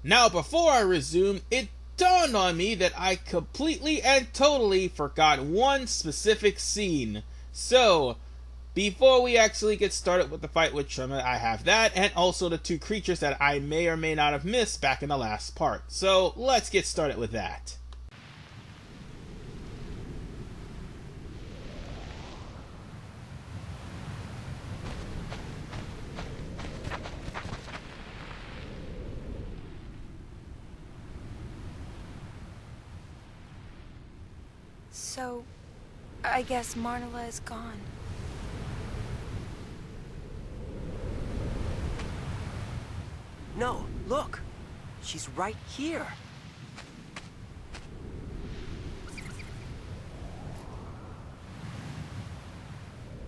Now, before I resume, it dawned on me that I completely and totally forgot one specific scene. So, before we actually get started with the fight with Trema, I have that, and also the two creatures that I may or may not have missed back in the last part. So, let's get started with that. So, I guess Marnella is gone. No, look! She's right here!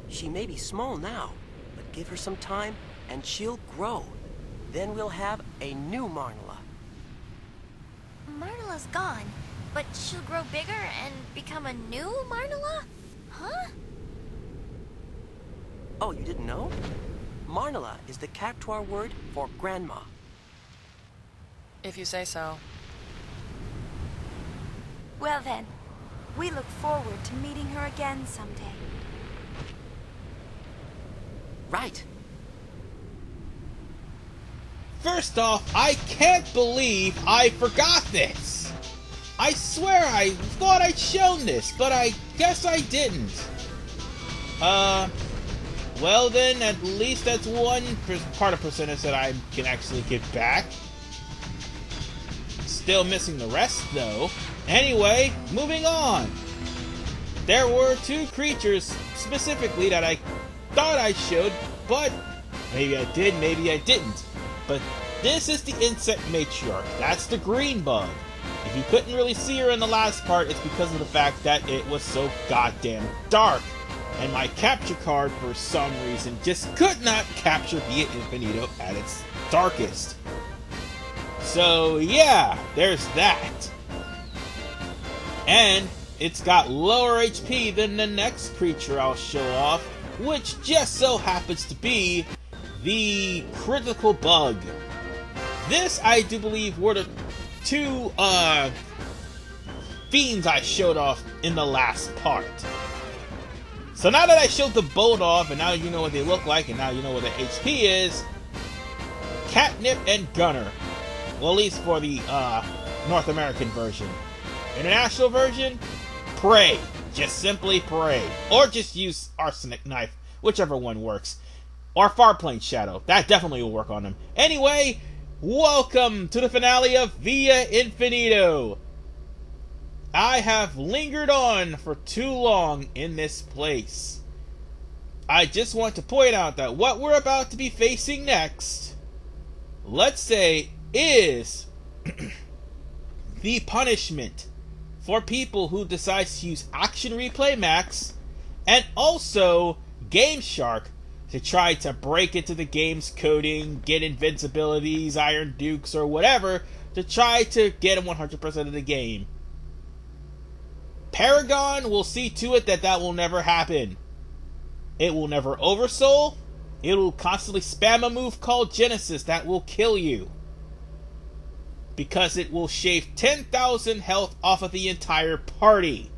She may be small now, but give her some time and she'll grow. Then we'll have a new Marnella. Marnella's gone, but she'll grow bigger and become a new Marnella? Huh? Oh, you didn't know? Marnella is the Cactuar word for grandma. If you say so. Well then, we look forward to meeting her again someday. Right. First off, I can't believe I forgot this. I swear I thought I'd shown this, but I guess I didn't. Well then, at least that's one part of percentage that I can actually get back. Still missing the rest, though. Anyway, moving on. There were two creatures, specifically, that I thought I showed, but maybe I did, maybe I didn't. But this is the insect matriarch. That's the green bug. If you couldn't really see her in the last part, it's because of the fact that it was so goddamn dark. And my capture card, for some reason, just could not capture the Infintio at its darkest. So yeah, there's that. And it's got lower HP than the next creature I'll show off, which just so happens to be the critical bug. This, I do believe, were the two fiends I showed off in the last part. So now that I showed the both off, and now you know what they look like, and now you know what the HP is, Catnip and Gunner. Well, at least for the North American version. International version, Prey. Just simply Prey. Or just use Arsenic Knife, whichever one works. Or Farplane Shadow. That definitely will work on them. Anyway, welcome to the finale of Via Infinito. I have lingered on for too long in this place. I just want to point out that what we're about to be facing next, let's say, is the punishment for people who decide to use Action Replay Max and also Game Shark to try to break into the game's coding, get invincibilities, Iron Dukes, or whatever to try to get 100% of the game. Paragon will see to it that that will never happen. It will never oversoul. It will constantly spam a move called Nemesis that will kill you. Because it will shave 10,000 health off of the entire party,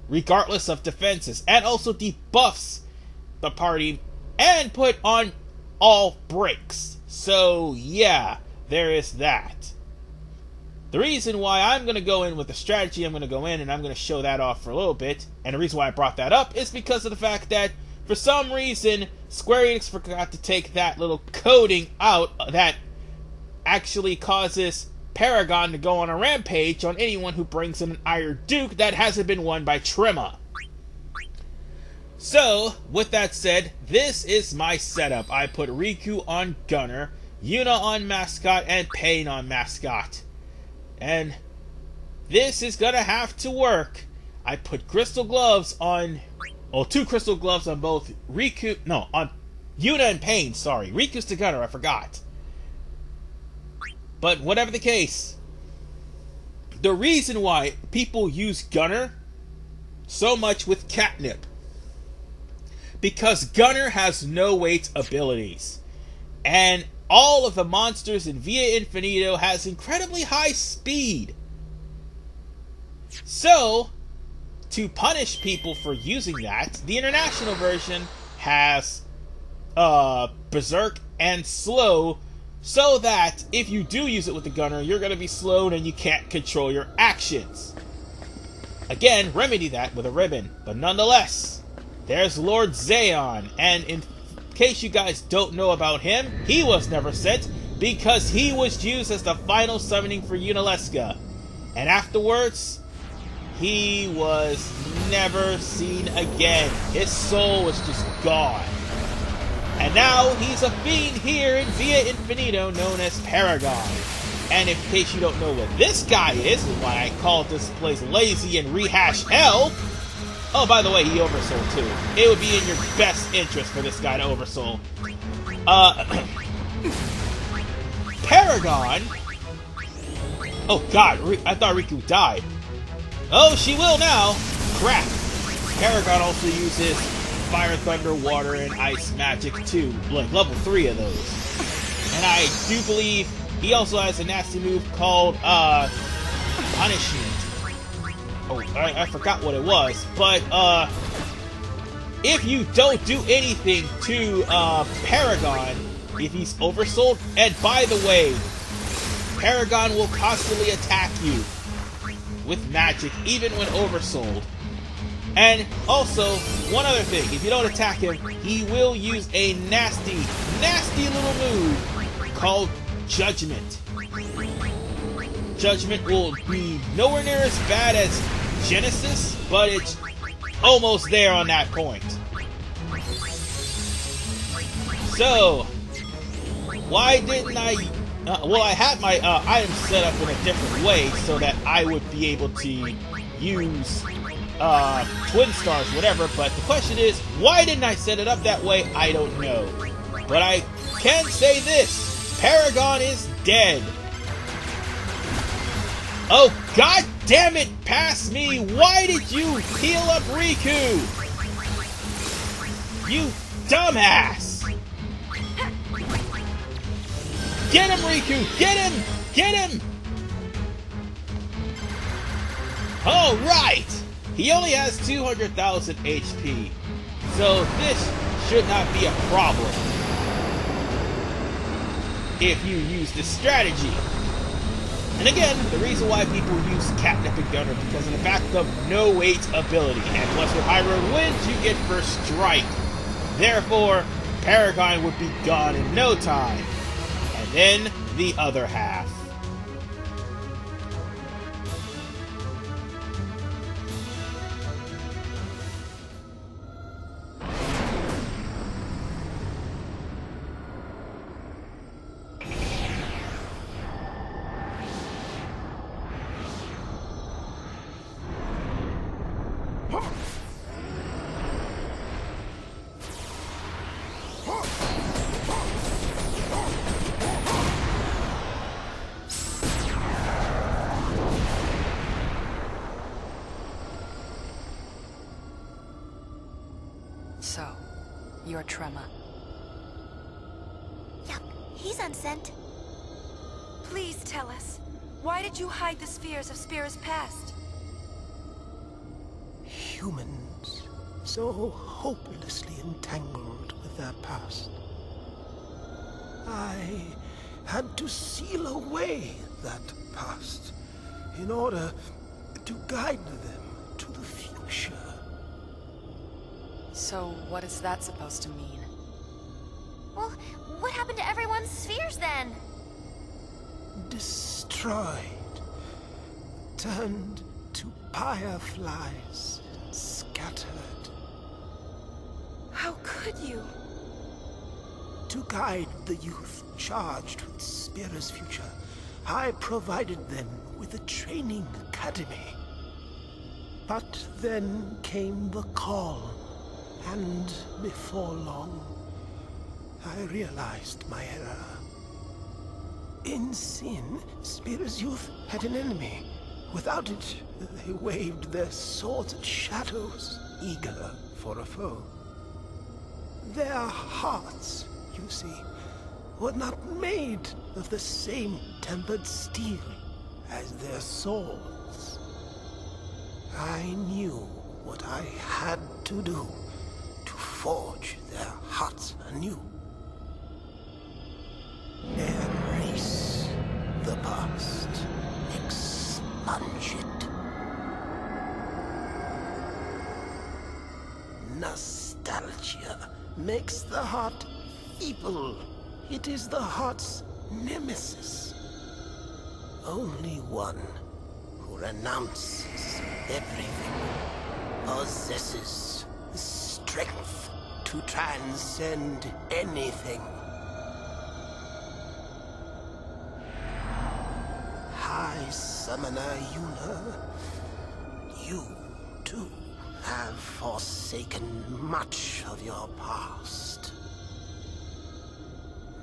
regardless of defenses, and also debuffs the party and put on all breaks. So yeah, there is that. The reason why I'm going to go in with the strategy I'm going to go in, and I'm going to show that off for a little bit, and the reason why I brought that up is because of the fact that for some reason Square Enix forgot to take that little coding out that actually causes Paragon to go on a rampage on anyone who brings in an Iron Duke that hasn't been won by Trema. So, with that said, this is my setup. I put Rikku on Gunner, Yuna on Mascot, and Pain on Mascot. And this is gonna have to work. I put crystal gloves on, well, 2 crystal gloves on both Rikku, no, on Yuna and Pain, sorry. Riku's to Gunner, I forgot. But whatever the case, the reason why people use Gunner so much with Catnip, because Gunner has no weight abilities. And all of the monsters in Via Infinito has incredibly high speed. So, to punish people for using that, the international version has Berserk and Slow, so that if you do use it with the gunner, you're going to be slowed and you can't control your actions. Again, remedy that with a ribbon, but nonetheless, there's Lord Zayon, and in case you guys don't know about him, he was never sent because he was used as the final summoning for Unalesca, and afterwards, he was never seen again. His soul was just gone. And now he's a fiend here in Via Infinito known as Paragon. And in case you don't know what this guy is, and why I call this place lazy and rehash hell. Oh, by the way, he oversold too. It would be in your best interest for this guy to oversoul. Paragon. Oh God, I thought Rikku died. Oh, she will now. Crap. Paragon also uses Fire, Thunder, Water, and Ice Magic too. Like level 3 of those. And I do believe he also has a nasty move called Punishment. Oh, I forgot what it was. But if you don't do anything to Paragon, if he's oversold, and by the way, Paragon will constantly attack you with magic, even when oversold. And also, one other thing, if you don't attack him, he will use a nasty, nasty little move called Judgment. Judgment will be nowhere near as bad as Genesis, but it's almost there on that point. So, why didn't I... well, I had my items set up in a different way so that I would be able to use Twin Stars, whatever, but the question is, why didn't I set it up that way? I don't know. But I can say this, Paragon is dead. Oh, God damn it, pass me! Why did you heal up Rikku? You dumbass! Get him, Rikku! Get him! Get him! Alright! He only has 200,000 HP, so this should not be a problem if you use this strategy. And again, the reason why people use Catnip and Gunner because of the fact of no weight ability, and plus with High Road wins, you get first strike. Therefore, Paragon would be gone in no time. And then the other half. So, you're Trema. Yup, he's unsent. Please tell us, why did you hide the spheres of Spira's past? Humans, so hopelessly entangled with their past. I had to seal away that past in order to guide them to the future. So, what is that supposed to mean? Well, what happened to everyone's spheres then? Destroyed, turned to fireflies, and scattered. How could you? To guide the youth charged with Spira's future, I provided them with a training academy. But then came the call, and before long, I realized my error. In sin, Spira's youth had an enemy. Without it, they waved their swords at shadows, eager for a foe. Their hearts, you see, were not made of the same tempered steel as their souls. I knew what I had to do to forge their hearts anew. Erase the past, expunge it. Nostalgia makes the heart feeble. It is the heart's nemesis. Only one who renounces everything possesses the strength to transcend anything. High Summoner Yuna, you too have forsaken much of your past.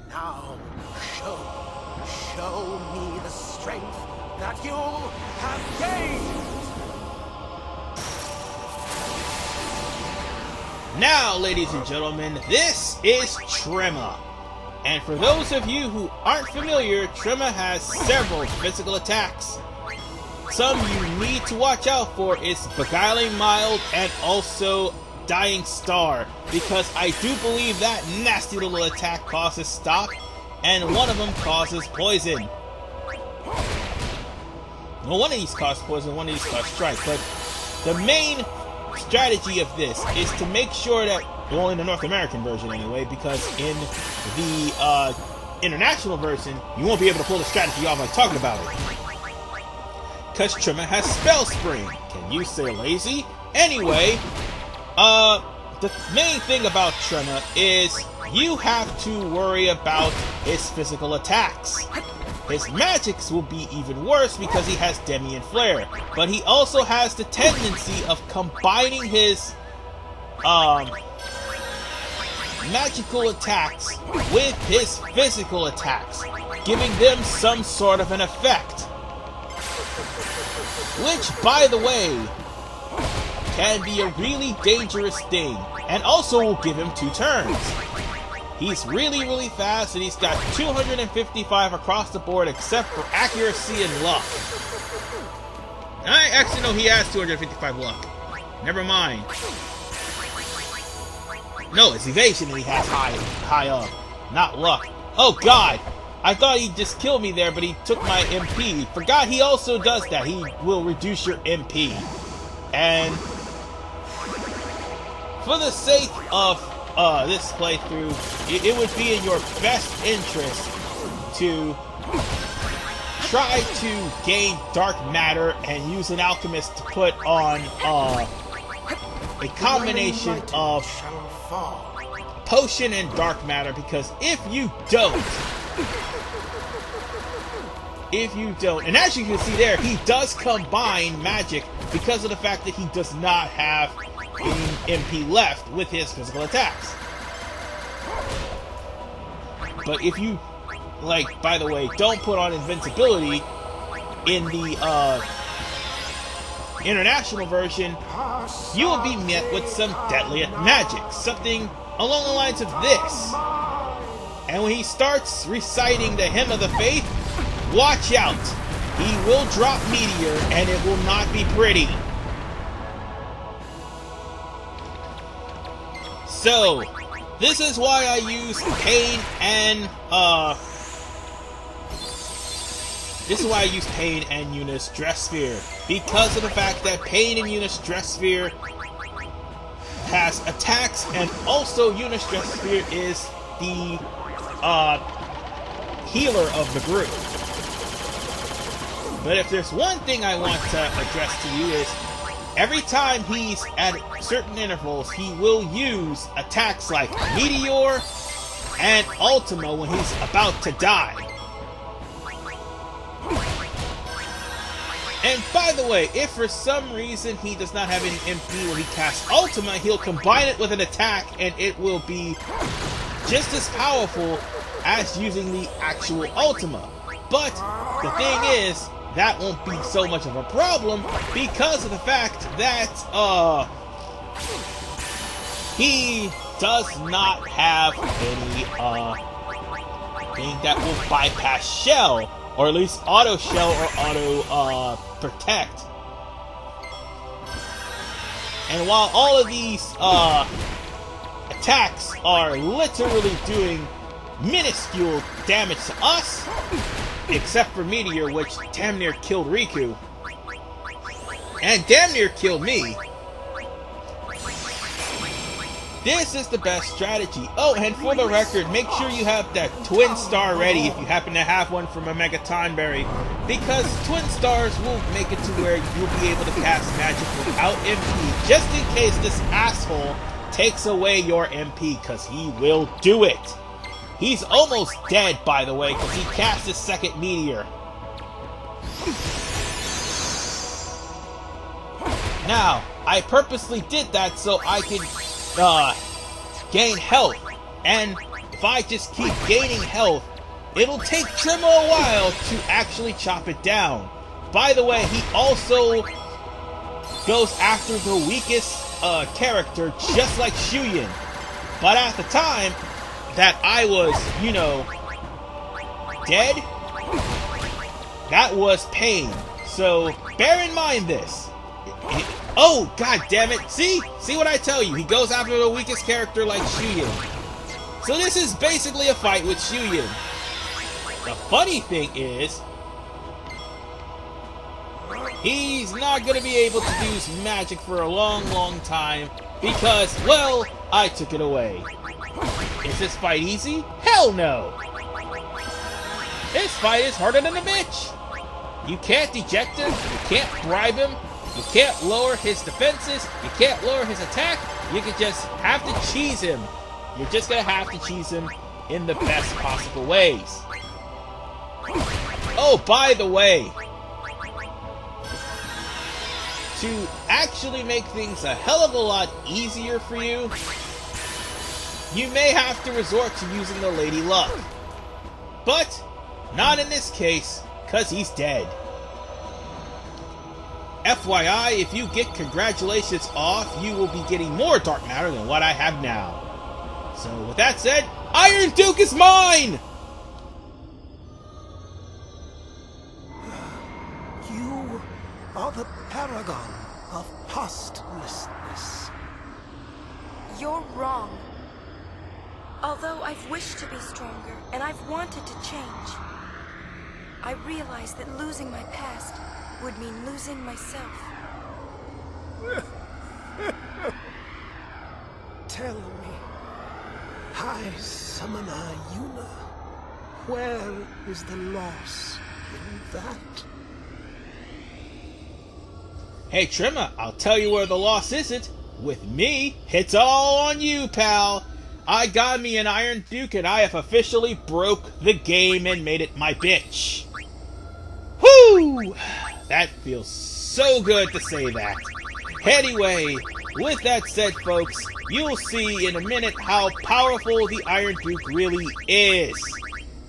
Now show me the strength that you have gained! Now, ladies and gentlemen, this is Trema. And for those of you who aren't familiar, Trema has several physical attacks. Some you need to watch out for is Beguiling Mild and also Dying Star, because I do believe that nasty little attack causes stop, and one of them causes poison. Well, one of these causes poison, one of these causes strike, but the main strategy of this is to make sure that, well, in the North American version anyway, because in the international version, you won't be able to pull the strategy off like talking about it. Because Trema has Spell Spring. Can you say lazy? Anyway, the main thing about Trema is you have to worry about his physical attacks. His magics will be even worse because he has Demi and Flare, but he also has the tendency of combining his magical attacks with his physical attacks, giving them some sort of an effect. Which, by the way, can be a really dangerous thing, and also will give him 2 turns. He's really fast, and he's got 255 across the board except for accuracy and luck. I actually know he has 255 luck. Never mind. No, it's evasion that he has high up, not luck. Oh god! I thought he'd just kill me there, but he took my MP. Forgot he also does that. He will reduce your MP. And for the sake of this playthrough, it would be in your best interest to try to gain dark matter and use an alchemist to put on a combination of potion and dark matter, because if you don't, and as you can see there, he does combine magic because of the fact that he does not have any MP left with his physical attacks. But if you, like, by the way, don't put on invincibility in the international version, you will be met with some deadly magic, something along the lines of this. And when he starts reciting the Hymn of the Faith, watch out! He will drop Meteor, and it will not be pretty. So, this is why I use Pain and, Yuna's Stress Sphere. Because of the fact that Pain and Yuna's Stress Sphere has attacks, and also Yuna's Stress Sphere is the, healer of the group. But if there's one thing I want to address to you is, every time he's at certain intervals, he will use attacks like Meteor and Ultima when he's about to die. And by the way, if for some reason he does not have any MP when he casts Ultima, he'll combine it with an attack and it will be just as powerful as using the actual Ultima. But the thing is, that won't be so much of a problem because of the fact that he does not have any thing that will bypass shell, or at least auto shell or auto protect. And while all of these attacks are literally doing minuscule damage to us, except for Meteor, which damn near killed Rikku, and damn near killed me, this is the best strategy. Oh, and for the record, make sure you have that twin star ready if you happen to have one from a Megaton Berry, because twin stars will make it to where you'll be able to cast magic without MP, just in case this asshole takes away your MP, because he will do it. He's almost dead, by the way, because he cast his second meteor. Now, I purposely did that so I could gain health, and if I just keep gaining health, it'll take Trema a while to actually chop it down. By the way, he also goes after the weakest character, just like Shuyin. But at the time that I was, you know, dead, that was pain. So bear in mind this. Oh, god damn it. See what I tell you? He goes after the weakest character like Shuyin. So this is basically a fight with Shuyin. The funny thing is, he's not going to be able to use magic for a long, long time because, well, I took it away. Is this fight easy? Hell no! This fight is harder than a bitch! You can't eject him, you can't bribe him, you can't lower his defenses, you can't lower his attack, you can just have to cheese him. You're just gonna have to cheese him in the best possible ways. Oh, by the way, to actually make things a hell of a lot easier for you, you may have to resort to using the Lady Luck. But not in this case, because he's dead. FYI, if you get congratulations off, you will be getting more dark matter than what I have now. So with that said, Iron Duke is mine! You are the paragon of pastlessness. You're wrong. Although I've wished to be stronger, and I've wanted to change, I realize that losing my past would mean losing myself. Tell me, High Summoner Yuna, where is the loss in that? Hey Trema, I'll tell you where the loss isn't. With me, it's all on you, pal. I got me an Iron Duke and I have officially broke the game and made it my bitch. Whoo! That feels so good to say that. Anyway, with that said, folks, you'll see in a minute how powerful the Iron Duke really is.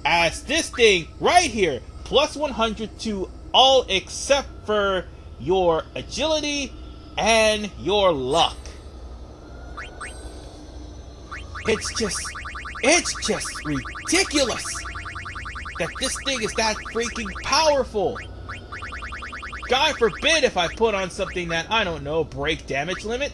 As this thing right here, plus 100 to all except for your agility and your luck. It's just ridiculous that this thing is that freaking powerful. God forbid if I put on something that, I don't know, break damage limit.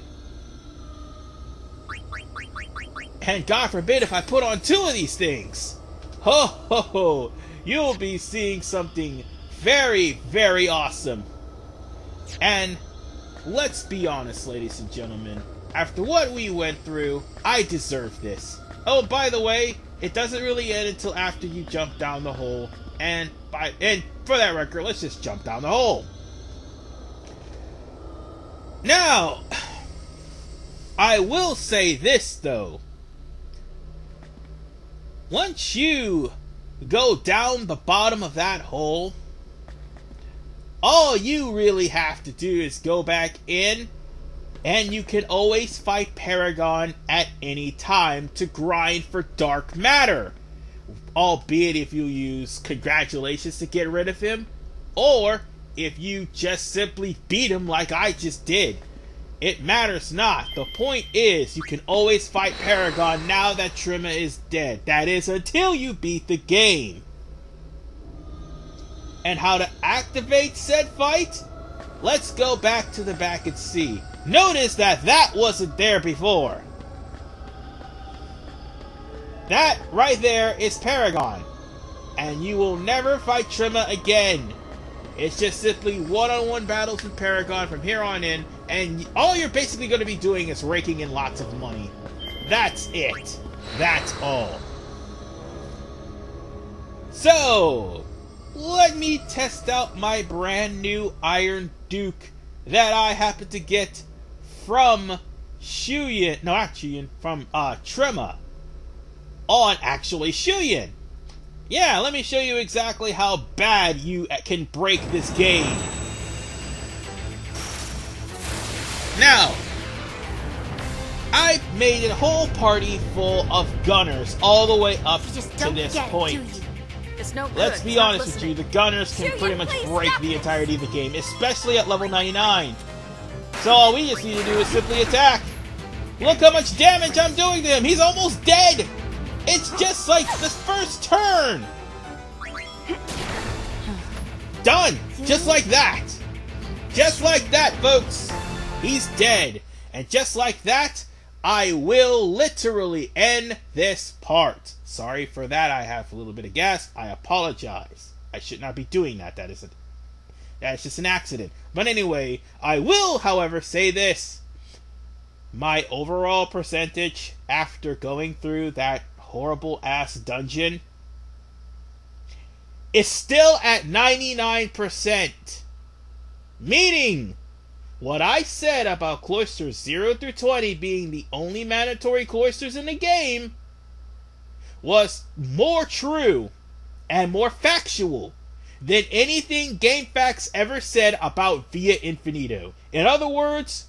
And God forbid if I put on 2 of these things. Ho ho ho! You'll be seeing something very, very awesome. And let's be honest, ladies and gentlemen. After what we went through, I deserve this. Oh, by the way, it doesn't really end until after you jump down the hole. And for that record, let's just jump down the hole. Now, I will say this though. Once you go down the bottom of that hole, all you really have to do is go back in, and you can always fight Paragon at any time to grind for dark matter. Albeit if you use congratulations to get rid of him, or if you just simply beat him like I just did. It matters not. The point is, you can always fight Paragon now that Trema is dead. That is, until you beat the game. And how to activate said fight? Let's go back to the back and see. Notice that that wasn't there before. That right there is Paragon. And you will never fight Trema again. It's just simply one-on-one battles with Paragon from here on in, and all you're basically going to be doing is raking in lots of money. That's it. That's all. So, let me test out my brand new Iron Duke that I happened to get from Shuyin. No, not Shuyin. From Trema. On actually Shuyin. Yeah, let me show you exactly how bad you can break this game. Now, I made a whole party full of gunners all the way up to this point. Let's be honest with you, the gunners can pretty much break the entirety of the game, especially at level 99. So all we just need to do is simply attack. Look how much damage I'm doing to him! He's almost dead! It's just like the first turn! Done! Just like that! Just like that, folks! He's dead. And just like that, I will literally end this part. Sorry for that, I have a little bit of gas. I apologize. I should not be doing that. That's just an accident. But anyway, I will, however, say this. My overall percentage after going through that horrible-ass dungeon is still at 99%. Meaning, what I said about Cloisters 0 through 20 being the only mandatory Cloisters in the game was more true and more factual than anything GameFAQs ever said about Via Infinito. In other words,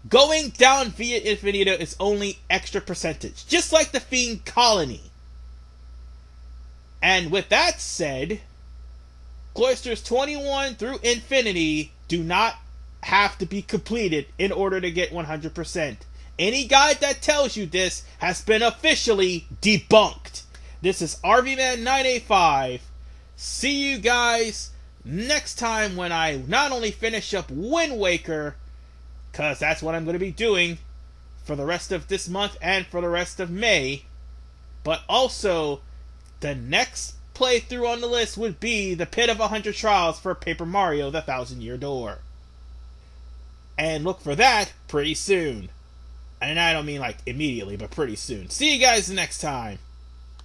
going down Via Infinito is only extra percentage, just like the Fiend Colony. And with that said, Cloisters 21 through Infinity do not have to be completed in order to get 100%. Any guide that tells you this has been officially debunked. This is RVman985. See you guys next time when I not only finish up Wind Waker, because that's what I'm going to be doing for the rest of this month and for the rest of May, but also the next playthrough on the list would be the Pit of 100 Trials for Paper Mario: The Thousand Year Door. And look for that pretty soon. And I don't mean like immediately, but pretty soon. See you guys next time.